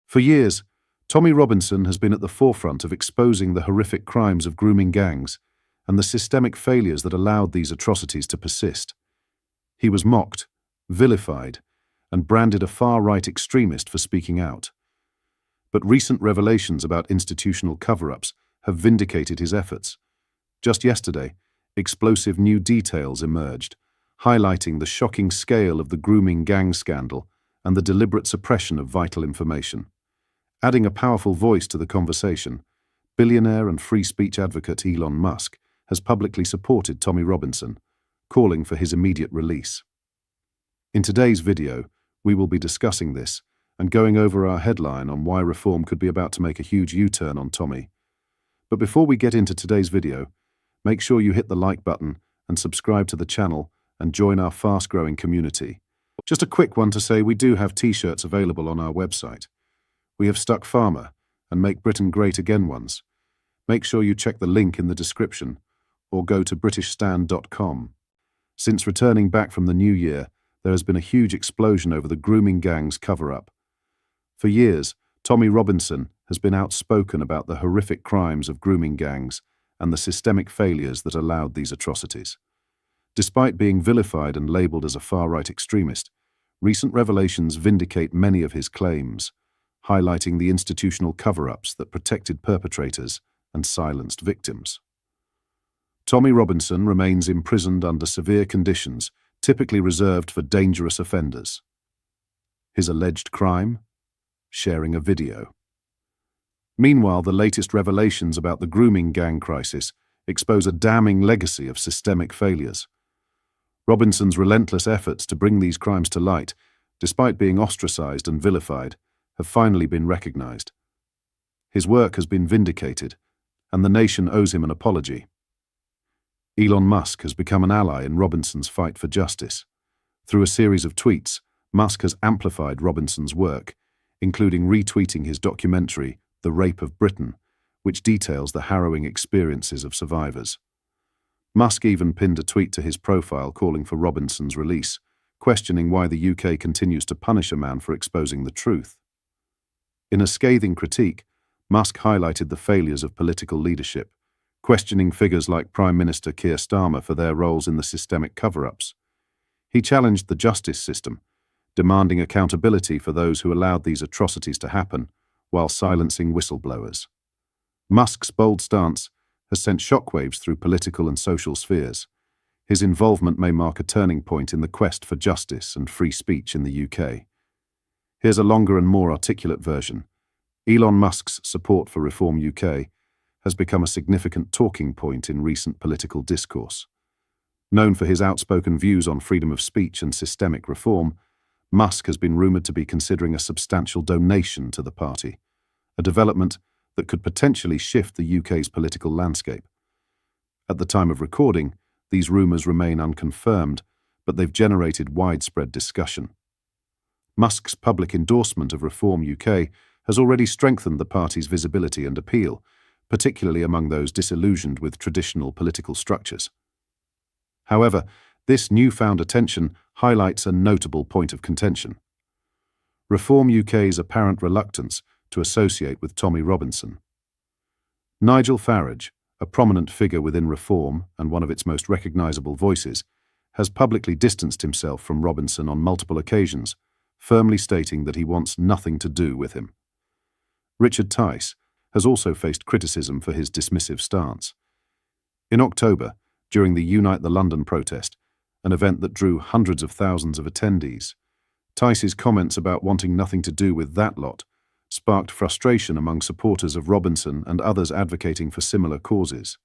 For years, Tommy Robinson has been at the forefront of exposing the horrific crimes of grooming gangs and the systemic failures that allowed these atrocities to persist. He was mocked, vilified, and branded a far-right extremist for speaking out. But recent revelations about institutional cover-ups have vindicated his efforts. Just yesterday, explosive new details emerged, highlighting the shocking scale of the grooming gang scandal and the deliberate suppression of vital information. Adding a powerful voice to the conversation, billionaire and free speech advocate Elon Musk has publicly supported Tommy Robinson, calling for his immediate release. In today's video, we will be discussing this and going over our headline on why reform could be about to make a huge U-turn on Tommy. But before we get into today's video, make sure you hit the like button and subscribe to the channel and join our fast-growing community. Just a quick one to say we do have t-shirts available on our website. We have stuck farmer and Make Britain Great Again ones. Make sure you check the link in the description or go to britishstand.com. Since returning back from the new year, there has been a huge explosion over the grooming gang's cover-up. For years, Tommy Robinson has been outspoken about the horrific crimes of grooming gangs and the systemic failures that allowed these atrocities. Despite being vilified and labelled as a far-right extremist, recent revelations vindicate many of his claims, highlighting the institutional cover-ups that protected perpetrators and silenced victims. Tommy Robinson remains imprisoned under severe conditions typically reserved for dangerous offenders. His alleged crime? Sharing a video. Meanwhile, the latest revelations about the grooming gang crisis expose a damning legacy of systemic failures. Robinson's relentless efforts to bring these crimes to light, despite being ostracized and vilified, have finally been recognized. His work has been vindicated, and the nation owes him an apology. Elon Musk has become an ally in Robinson's fight for justice. Through a series of tweets, Musk has amplified Robinson's work, including retweeting his documentary, The Rape of Britain, which details the harrowing experiences of survivors. Musk even pinned a tweet to his profile calling for Robinson's release, questioning why the UK continues to punish a man for exposing the truth. In a scathing critique, Musk highlighted the failures of political leadership, questioning figures like Prime Minister Keir Starmer for their roles in the systemic cover-ups. He challenged the justice system, demanding accountability for those who allowed these atrocities to happen, while silencing whistleblowers. Musk's bold stance has sent shockwaves through political and social spheres. His involvement may mark a turning point in the quest for justice and free speech in the UK. Here's a longer and more articulate version. Elon Musk's support for Reform UK has become a significant talking point in recent political discourse. Known for his outspoken views on freedom of speech and systemic reform, Musk has been rumoured to be considering a substantial donation to the party, a development that could potentially shift the UK's political landscape. At the time of recording, these rumours remain unconfirmed, but they've generated widespread discussion. Musk's public endorsement of Reform UK has already strengthened the party's visibility and appeal, particularly among those disillusioned with traditional political structures. However, this newfound attention highlights a notable point of contention: Reform UK's apparent reluctance to associate with Tommy Robinson. Nigel Farage, a prominent figure within Reform and one of its most recognisable voices, has publicly distanced himself from Robinson on multiple occasions, firmly stating that he wants nothing to do with him. Richard Tice has also faced criticism for his dismissive stance. In October, during the Unite the London protest, an event that drew hundreds of thousands of attendees, Tice's comments about wanting nothing to do with that lot sparked frustration among supporters of Robinson and others advocating for similar causes.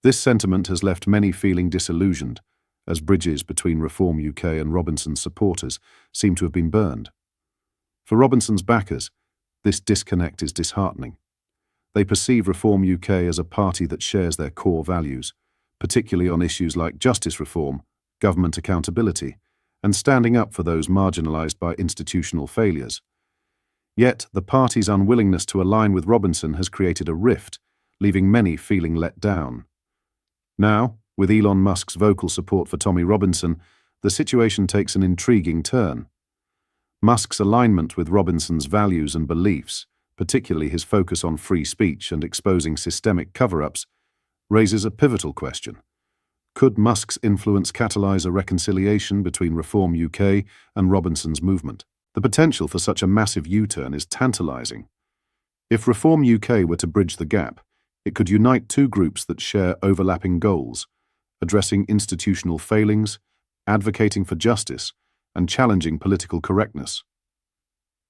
This sentiment has left many feeling disillusioned, as bridges between Reform UK and Robinson's supporters seem to have been burned. For Robinson's backers, this disconnect is disheartening. They perceive Reform UK as a party that shares their core values, particularly on issues like justice reform, government accountability, and standing up for those marginalised by institutional failures. Yet, the party's unwillingness to align with Robinson has created a rift, leaving many feeling let down. Now, with Elon Musk's vocal support for Tommy Robinson, the situation takes an intriguing turn. Musk's alignment with Robinson's values and beliefs, particularly his focus on free speech and exposing systemic cover-ups, raises a pivotal question. Could Musk's influence catalyse a reconciliation between Reform UK and Robinson's movement? The potential for such a massive U-turn is tantalising. If Reform UK were to bridge the gap, it could unite two groups that share overlapping goals, addressing institutional failings, advocating for justice, and challenging political correctness.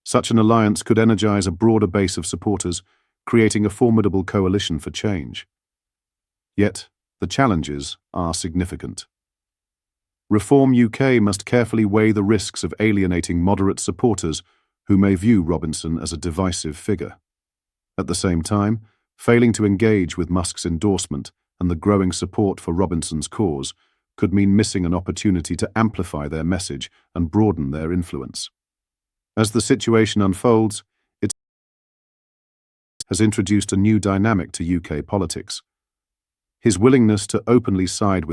Such an alliance could energise a broader base of supporters, creating a formidable coalition for change. Yet, the challenges are significant. Reform UK must carefully weigh the risks of alienating moderate supporters who may view Robinson as a divisive figure. At the same time, failing to engage with Musk's endorsement and the growing support for Robinson's cause could mean missing an opportunity to amplify their message and broaden their influence. As the situation unfolds, it has introduced a new dynamic to UK politics. His willingness to openly side with